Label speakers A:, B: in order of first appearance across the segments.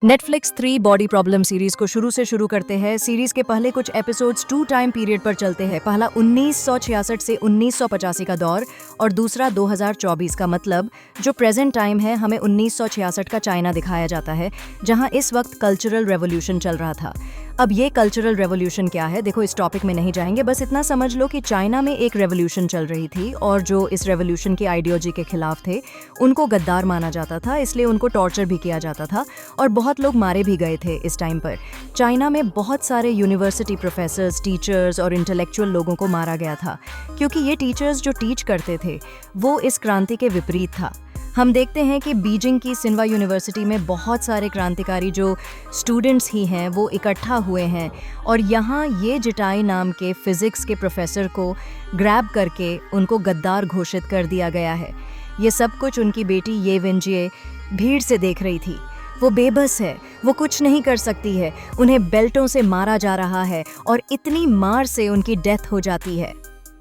A: Netflix 3 body problem series को शुरू करते हैं। सीरीज के पहले कुछ एपिसोड्स 2 टाइम पीरियड पर चलते हैं। पहला 1966 से 1985 का दौर और दूसरा 2024 का, मतलब जो प्रेजेंट टाइम है हमें 1966 का चाइना दिखाया जाता है, जहां इस वक्त कल्चरल रेवोल्यूशन चल रहा था। अब ये कल्चरल रेवोल्यूशन क्या है, देखो इस टॉपिक में नहीं जाएंगे, बस इतना समझ लो कि चाइना में एक रेवोल्यूशन चल रही थी और जो इस रेवोल्यूशन की आइडियोलॉजी के खिलाफ थे उनको गद्दार माना जाता था, इसलिए उनको टॉर्चर भी किया जाता था और बहुत लोग मारे भी गए थे। इस टाइम पर चाइना में बहुत सारे यूनिवर्सिटी प्रोफेसर्स, टीचर्स और इंटेलेक्चुअल लोगों को मारा गया था, क्योंकि ये टीचर्स जो टीच करते थे वो इस क्रांति के विपरीत था। हम देखते हैं कि बीजिंग की सिन्वा यूनिवर्सिटी में बहुत सारे क्रांतिकारी जो स्टूडेंट्स ही हैं वो इकट्ठा हुए हैं और यहाँ ये जिटाई नाम के फिजिक्स के प्रोफेसर को ग्रैब करके उनको गद्दार घोषित कर दिया गया है। ये सब कुछ उनकी बेटी ये वेंजिए भीड़ से देख रही थी। वो बेबस है, वो कुछ नहीं कर सकती है, उन्हें बेल्टों से मारा जा रहा है और इतनी मार से उनकी डेथ हो जाती है।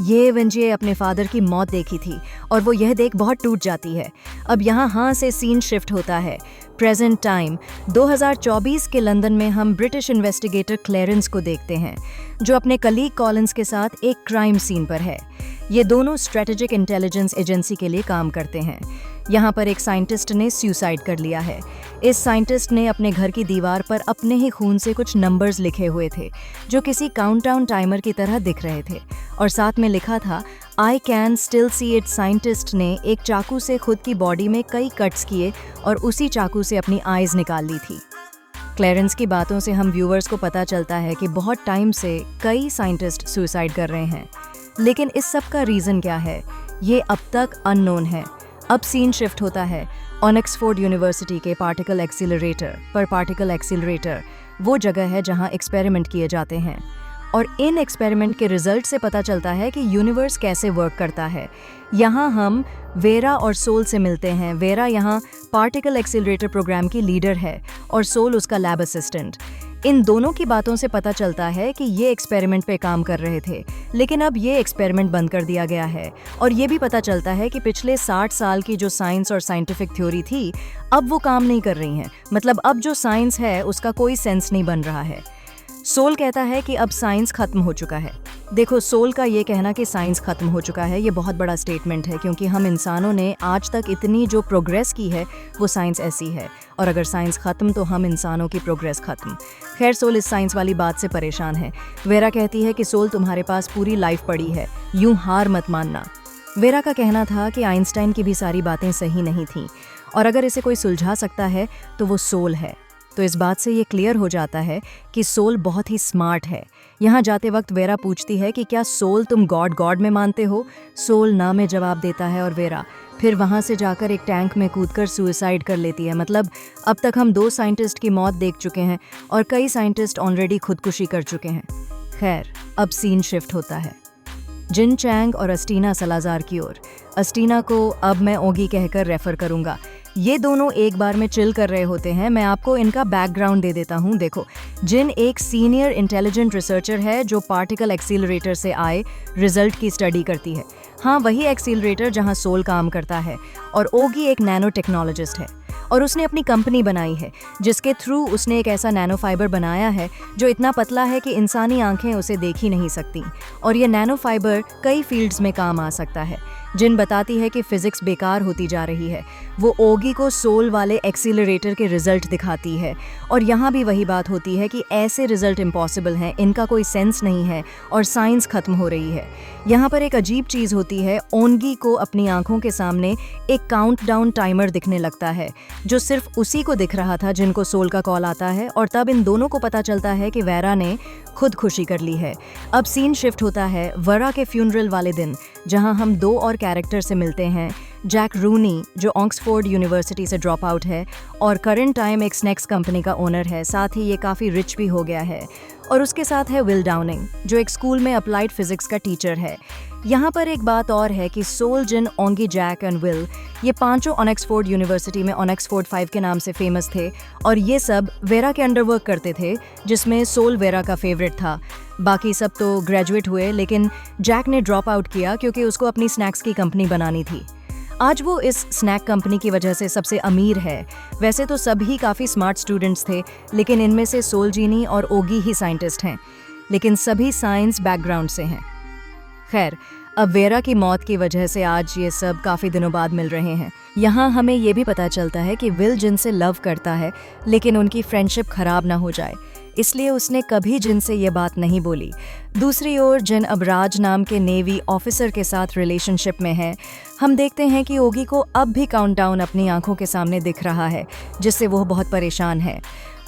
A: ये वेंजिए अपने फादर की मौत देखी थी और वो यह देख बहुत टूट जाती है। अब यहाँ से सीन शिफ्ट होता है प्रेजेंट टाइम 2024 के लंदन में। हम ब्रिटिश इन्वेस्टिगेटर क्लेरेंस को देखते हैं जो अपने कलीग कॉलिंस के साथ एक क्राइम सीन पर है। ये दोनों स्ट्रेटेजिक इंटेलिजेंस एजेंसी के लिए काम करते हैं। यहाँ पर एक साइंटिस्ट ने सुसाइड कर लिया है। इस साइंटिस्ट ने अपने घर की दीवार पर अपने ही खून से कुछ नंबर्स लिखे हुए थे जो किसी काउंटडाउन टाइमर की तरह दिख रहे थे और साथ में लिखा था I can still see it. Scientist ने एक चाकू से खुद की बॉडी में कई कट्स किए और उसी चाकू से अपनी आईज निकाल ली थी। क्लेरेंस की बातों से हम व्यूअर्स को पता चलता है कि बहुत टाइम से कई साइंटिस्ट सुसाइड कर रहे हैं, लेकिन इस सब का रीज़न क्या है ये अब तक अननोन है। अब सीन शिफ्ट होता है ऑक्सफोर्ड यूनिवर्सिटी के पार्टिकल एक्सीलरेटर पर। पार्टिकल एक्सीलरेटर वो जगह है जहां एक्सपेरिमेंट किए जाते हैं और इन एक्सपेरिमेंट के रिजल्ट से पता चलता है कि यूनिवर्स कैसे वर्क करता है। यहाँ हम वेरा और सोल से मिलते हैं। वेरा यहाँ पार्टिकल एक्सीलरेटर प्रोग्राम की लीडर है और सोल उसका लैब असिस्टेंट। इन दोनों की बातों से पता चलता है कि ये एक्सपेरिमेंट पे काम कर रहे थे, लेकिन अब ये एक्सपेरिमेंट बंद कर दिया गया है। और ये भी पता चलता है कि पिछले 60 साल की जो साइंस और साइंटिफिक थ्योरी थी अब वो काम नहीं कर रही हैं। मतलब अब जो साइंस है उसका कोई सेंस नहीं बन रहा है। सोल कहता है कि अब साइंस खत्म हो चुका है। देखो, सोल का ये कहना कि साइंस खत्म हो चुका है ये बहुत बड़ा स्टेटमेंट है, क्योंकि हम इंसानों ने आज तक इतनी जो प्रोग्रेस की है वो साइंस ऐसी है, और अगर साइंस खत्म तो हम इंसानों की प्रोग्रेस खत्म। खैर, सोल इस साइंस वाली बात से परेशान है। वेरा कहती है कि सोल तुम्हारे पास पूरी लाइफ पड़ी है, यूं हार मत मानना। वेरा का कहना था कि आइंस्टाइन की भी सारी बातें सही नहीं थीं और अगर इसे कोई सुलझा सकता है तो वो सोल है। तो इस बात से ये क्लियर हो जाता है कि सोल बहुत ही स्मार्ट है। यहाँ जाते वक्त वेरा पूछती है कि क्या सोल तुम गॉड में मानते हो? सोल ना में जवाब देता है और वेरा फिर वहाँ से जाकर एक टैंक में कूदकर सुसाइड कर लेती है। मतलब अब तक हम 2 साइंटिस्ट की मौत देख चुके हैं और कई साइंटिस्ट ऑलरेडी खुदकुशी कर चुके हैं। खैर, अब सीन शिफ्ट होता है जिन चैंग और अस्टीना सलाजार की ओर। अस्टीना को अब मैं ओगी कहकर रेफर करूंगा। ये दोनों एक बार में चिल कर रहे होते हैं। मैं आपको इनका बैकग्राउंड दे देता हूँ। देखो, जिन एक सीनियर इंटेलिजेंट रिसर्चर है जो पार्टिकल एक्सीलरेटर से आए रिजल्ट की स्टडी करती है। हाँ, वही एक्सीलरेटर जहाँ सोल काम करता है। और ओगी एक नैनो टेक्नोलॉजिस्ट है और उसने अपनी कंपनी बनाई है जिसके थ्रू उसने एक ऐसा नैनो फाइबर बनाया है जो इतना पतला है कि इंसानी आंखें उसे देख ही नहीं सकती। और ये नैनो फाइबर कई फील्ड्स में काम आ सकता है। जिन बताती है कि फिजिक्स बेकार होती जा रही है, वो ओगी को सोल वाले एक्सीलरेटर के रिजल्ट दिखाती है। और यहाँ भी वही बात होती है कि ऐसे रिजल्ट इम्पॉसिबल हैं, इनका कोई सेंस नहीं है और साइंस खत्म हो रही है। यहाँ पर एक अजीब चीज़ होती है। ओनगी को अपनी आंखों के सामने एक काउंटडाउन टाइमर दिखने लगता है जो सिर्फ उसी को दिख रहा था जिनको सोल का कॉल आता है, और तब इन दोनों को पता चलता है कि वेरा ने खुदकुशी कर ली है। अब सीन शिफ्ट होता है वेरा के फ्यूनरल वाले दिन, जहां हम 2 और कैरेक्टर से मिलते हैं। जैक रूनी जो ऑक्सफोर्ड यूनिवर्सिटी से ड्रॉप आउट है और करंट टाइम एक स्नैक्स कंपनी का ओनर है, साथ ही ये काफ़ी रिच भी हो गया है। और उसके साथ है विल डाउनिंग जो एक स्कूल में अप्लाइड फिजिक्स का टीचर है। यहाँ पर एक बात और है कि Sol, Jin, Ongi, Jack and Will, ये पांचों ऑक्सफोर्ड यूनिवर्सिटी में ऑक्सफोर्ड 5 के नाम से फेमस थे और ये सब वेरा के अंडर वर्क करते थे, जिसमें सोल वेरा का फेवरेट था। बाकी सब तो ग्रेजुएट हुए, लेकिन जैक ने ड्रॉप आउट किया क्योंकि उसको अपनी स्नैक्स की कंपनी बनानी थी। आज वो इस स्नैक कंपनी की वजह से सबसे अमीर है। वैसे तो सभी काफ़ी स्मार्ट स्टूडेंट्स थे, लेकिन इनमें से सोल्जीनी और ओगी ही साइंटिस्ट हैं, लेकिन सभी साइंस बैकग्राउंड से हैं। खैर, अब वेरा की मौत की वजह से आज ये सब काफ़ी दिनों बाद मिल रहे हैं। यहाँ हमें ये भी पता चलता है कि विल जिनसे लव करता है, लेकिन उनकी फ्रेंडशिप खराब ना हो जाए, इसलिए उसने कभी जिन से ये बात नहीं बोली। दूसरी ओर जिन अब राज नाम के नेवी ऑफिसर के साथ रिलेशनशिप में है। हम देखते हैं कि ओगी को अब भी काउंटडाउन अपनी आंखों के सामने दिख रहा है, जिससे वो बहुत परेशान है।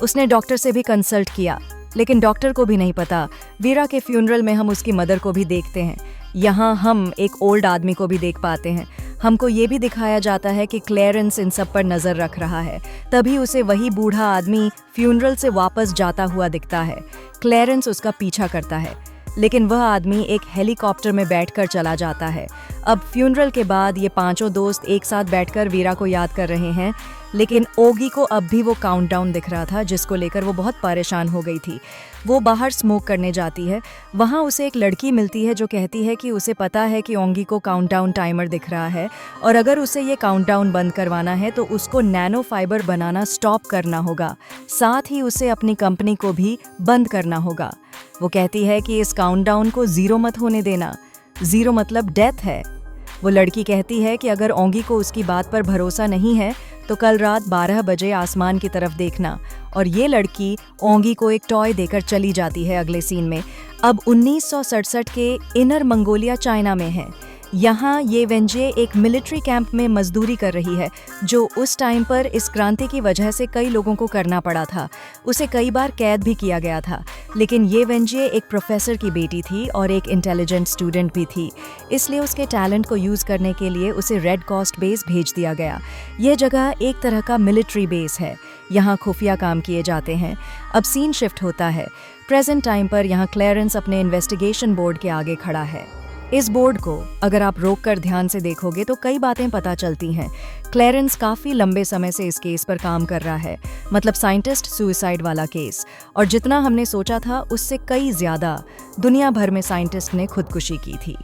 A: उसने डॉक्टर से भी कंसल्ट किया, लेकिन डॉक्टर को भी नहीं पता। वीरा के फ्यूनरल में हम उसकी मदर को भी देखते हैं। यहाँ हम एक ओल्ड आदमी को भी देख पाते हैं। हमको ये भी दिखाया जाता है कि क्लेरेंस इन सब पर नज़र रख रहा है। तभी उसे वही बूढ़ा आदमी फ्यूनरल से वापस जाता हुआ दिखता है। क्लेरेंस उसका पीछा करता है, लेकिन वह आदमी एक हेलीकॉप्टर में बैठकर चला जाता है। अब फ्यूनरल के बाद ये पांचों दोस्त एक साथ बैठकर वीरा को याद कर रहे हैं, लेकिन ओगी को अब भी वो काउंटडाउन दिख रहा था, जिसको लेकर वो बहुत परेशान हो गई थी। वो बाहर स्मोक करने जाती है। वहाँ उसे एक लड़की मिलती है जो कहती है कि उसे पता है कि ओगी को काउंटडाउन टाइमर दिख रहा है, और अगर उसे ये काउंटडाउन बंद करवाना है तो उसको नैनो फाइबर बनाना स्टॉप करना होगा, साथ ही उसे अपनी कंपनी को भी बंद करना होगा। वो कहती है कि इस काउंटडाउन को 0 मत होने देना। 0 मतलब डेथ है। वो लड़की कहती है कि अगर ओगी को उसकी बात पर भरोसा नहीं है तो कल रात 12 बजे आसमान की तरफ देखना। और ये लड़की ओगी को एक टॉय देकर चली जाती है। अगले सीन में अब 1967 के इनर मंगोलिया चाइना में है। यहाँ ये वेंजे एक मिलिट्री कैंप में मजदूरी कर रही है, जो उस टाइम पर इस क्रांति की वजह से कई लोगों को करना पड़ा था। उसे कई बार कैद भी किया गया था, लेकिन ये वेंजे एक प्रोफेसर की बेटी थी और एक इंटेलिजेंट स्टूडेंट भी थी, इसलिए उसके टैलेंट को यूज़ करने के लिए उसे रेड कॉस्ट बेस भेज दिया गया। यह जगह एक तरह का मिलिट्री बेस है। यहाँ खुफिया काम किए जाते हैं। अब सीन शिफ्ट होता है। प्रेजेंट टाइम पर यहाँ क्लेरेंस अपने इन्वेस्टिगेशन बोर्ड के आगे खड़ा है। इस बोर्ड को अगर आप रोककर ध्यान से देखोगे तो कई बातें पता चलती हैं। क्लेरेंस काफ़ी लंबे समय से इस केस पर काम कर रहा है, मतलब साइंटिस्ट सुसाइड वाला केस, और जितना हमने सोचा था उससे कई ज़्यादा दुनिया भर में साइंटिस्ट ने खुदकुशी की थी।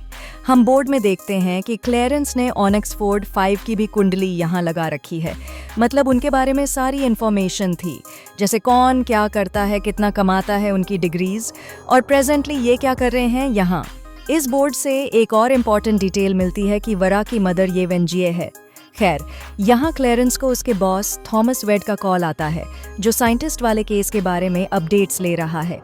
A: हम बोर्ड में देखते हैं कि क्लेरेंस ने ऑनेक्स फोर्ड 5 की भी कुंडली यहाँ लगा रखी है, मतलब उनके बारे में सारी इन्फॉर्मेशन थी, जैसे कौन क्या करता है, कितना कमाता है, उनकी डिग्रीज, और प्रेजेंटली ये क्या कर रहे हैं यहाँ। इस बोर्ड से एक और इम्पॉर्टेंट डिटेल मिलती है कि वरा की मदर ये वेंजिए है। खैर, यहाँ क्लेरेंस को उसके बॉस थॉमस वेड का कॉल आता है, जो साइंटिस्ट वाले केस के बारे में अपडेट्स ले रहा है।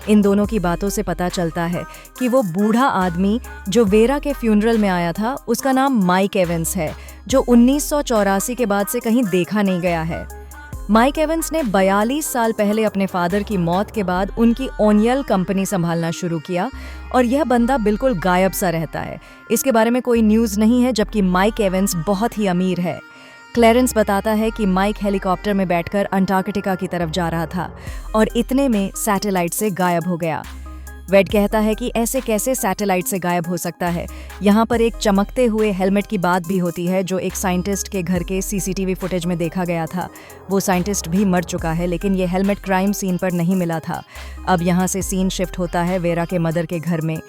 A: इन दोनों की बातों से पता चलता है कि वो बूढ़ा आदमी जो वेरा के फ्यूनरल में आया था, उसका नाम माइक एवंस है, जो 1984 के बाद से कहीं देखा नहीं गया है। माइक एवंस ने 42 साल पहले अपने फादर की मौत के बाद उनकी ओनियल कंपनी संभालना शुरू किया, और यह बंदा बिल्कुल गायब सा रहता है। इसके बारे में कोई न्यूज़ नहीं है, जबकि माइक एवंस बहुत ही अमीर है। क्लेरेंस बताता है कि माइक हेलीकॉप्टर में बैठकर अंटार्कटिका की तरफ जा रहा था और इतने में सैटेलाइट से गायब हो गया। वेड कहता है कि ऐसे कैसे सैटेलाइट से गायब हो सकता है। यहाँ पर एक चमकते हुए हेलमेट की बात भी होती है, जो एक साइंटिस्ट के घर के सीसीटीवी फुटेज में देखा गया था। वो साइंटिस्ट भी मर चुका है, लेकिन ये हेलमेट क्राइम सीन पर नहीं मिला था। अब यहाँ से सीन शिफ्ट होता है वेरा के मदर के घर में,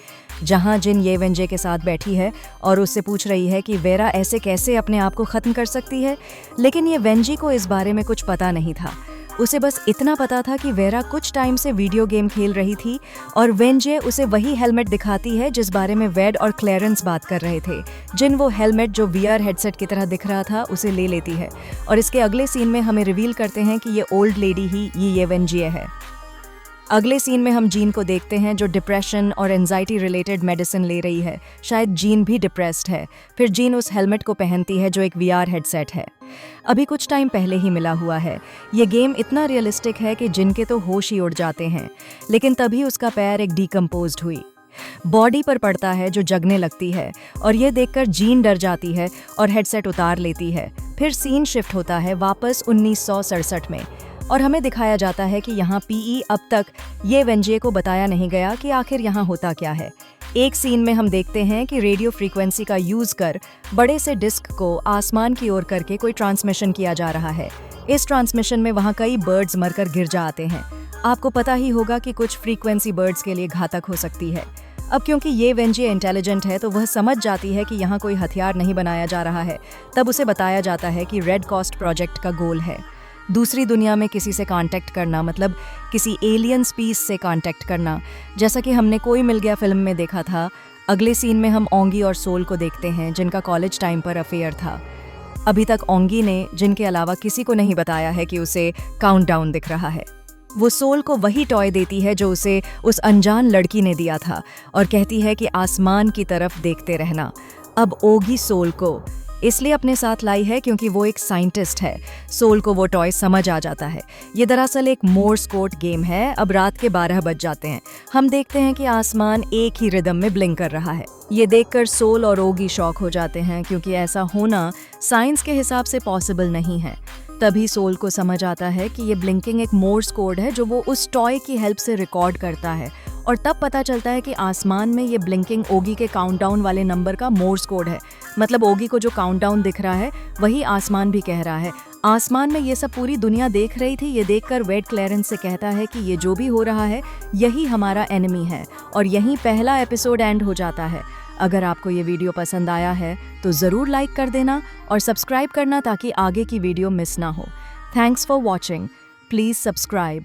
A: जहाँ जिन ये वेंजे के साथ बैठी है और उससे पूछ रही है कि वेरा ऐसे कैसे अपने आप को ख़त्म कर सकती है। लेकिन ये वेंजी को इस बारे में कुछ पता नहीं था। उसे बस इतना पता था कि वेरा कुछ टाइम से वीडियो गेम खेल रही थी, और वेंजे उसे वही हेलमेट दिखाती है जिस बारे में वेड और क्लेरेंस बात कर रहे थे। जिन वो हेलमेट जो वीआर हेडसेट की तरह दिख रहा था, उसे ले लेती है, और इसके अगले सीन में हमें रिवील करते हैं कि ये ओल्ड लेडी ही ये वेंजिए है। अगले सीन में हम जीन को देखते हैं, जो डिप्रेशन और एंजाइटी रिलेटेड मेडिसिन ले रही है। शायद जीन भी डिप्रेस्ड है। फिर जीन उस हेलमेट को पहनती है जो एक वीआर हेडसेट है। अभी कुछ टाइम पहले ही मिला हुआ है। ये गेम इतना रियलिस्टिक है कि जिन के तो होश ही उड़ जाते हैं, लेकिन तभी उसका पैर एक डिकम्पोज्ड हुई बॉडी पर पड़ता है जो जगने लगती है, और ये देखकर जीन डर जाती है और हेडसेट उतार लेती है। फिर सीन शिफ्ट होता है वापस 1967 में, और हमें दिखाया जाता है कि यहाँ पीई अब तक ये वेंजिए को बताया नहीं गया कि आखिर यहाँ होता क्या है। एक सीन में हम देखते हैं कि रेडियो फ्रीक्वेंसी का यूज़ कर बड़े से डिस्क को आसमान की ओर करके कोई ट्रांसमिशन किया जा रहा है। इस ट्रांसमिशन में वहाँ कई बर्ड्स मरकर गिर जाते हैं। आपको पता ही होगा कि कुछ फ्रीक्वेंसी बर्ड्स के लिए घातक हो सकती है। अब क्योंकि ये वेंजी इंटेलिजेंट है तो वह समझ जाती है कि यहाँ कोई हथियार नहीं बनाया जा रहा है। तब उसे बताया जाता है कि रेड कॉस्ट प्रोजेक्ट का गोल है दूसरी दुनिया में किसी से कांटेक्ट करना, मतलब किसी एलियन स्पीस से कांटेक्ट करना, जैसा कि हमने कोई मिल गया फिल्म में देखा था। अगले सीन में हम ओंगी और सोल को देखते हैं जिनका कॉलेज टाइम पर अफेयर था। अभी तक ओंगी ने जिनके अलावा किसी को नहीं बताया है कि उसे काउंटडाउन दिख रहा है। वो सोल को वही टॉय देती है जो उसे उस अनजान लड़की ने दिया था और कहती है कि आसमान की तरफ देखते रहना। अब ओगी सोल को इसलिए अपने साथ लाई है क्योंकि वो एक साइंटिस्ट है। सोल को वो टॉय समझ आ जाता है। ये दरअसल एक मोर्स कोड गेम है। अब रात के 12 बज जाते हैं। हम देखते हैं कि आसमान एक ही रिदम में ब्लिंक कर रहा है। ये देखकर सोल और ओगी शॉक हो जाते हैं क्योंकि ऐसा होना साइंस के हिसाब से पॉसिबल नहीं है। तभी सोल को समझ आता है कि ये ब्लिंकिंग एक मोर्स कोड है जो वो उस टॉय की हेल्प से रिकॉर्ड करता है। और तब पता चलता है कि आसमान में ये ब्लिंकिंग ओगी के काउंटडाउन वाले नंबर का मोर्स कोड है। मतलब ओगी को जो काउंटडाउन दिख रहा है वही आसमान भी कह रहा है। आसमान में ये सब पूरी दुनिया देख रही थी। ये देखकर वेड क्लेरेंस से कहता है कि ये जो भी हो रहा है यही हमारा एनिमी है। और यहीं पहला एपिसोड एंड हो जाता है। अगर आपको ये वीडियो पसंद आया है तो ज़रूर लाइक कर देना और सब्सक्राइब करना ताकि आगे की वीडियो मिस ना हो। Thanks for watching. Please subscribe.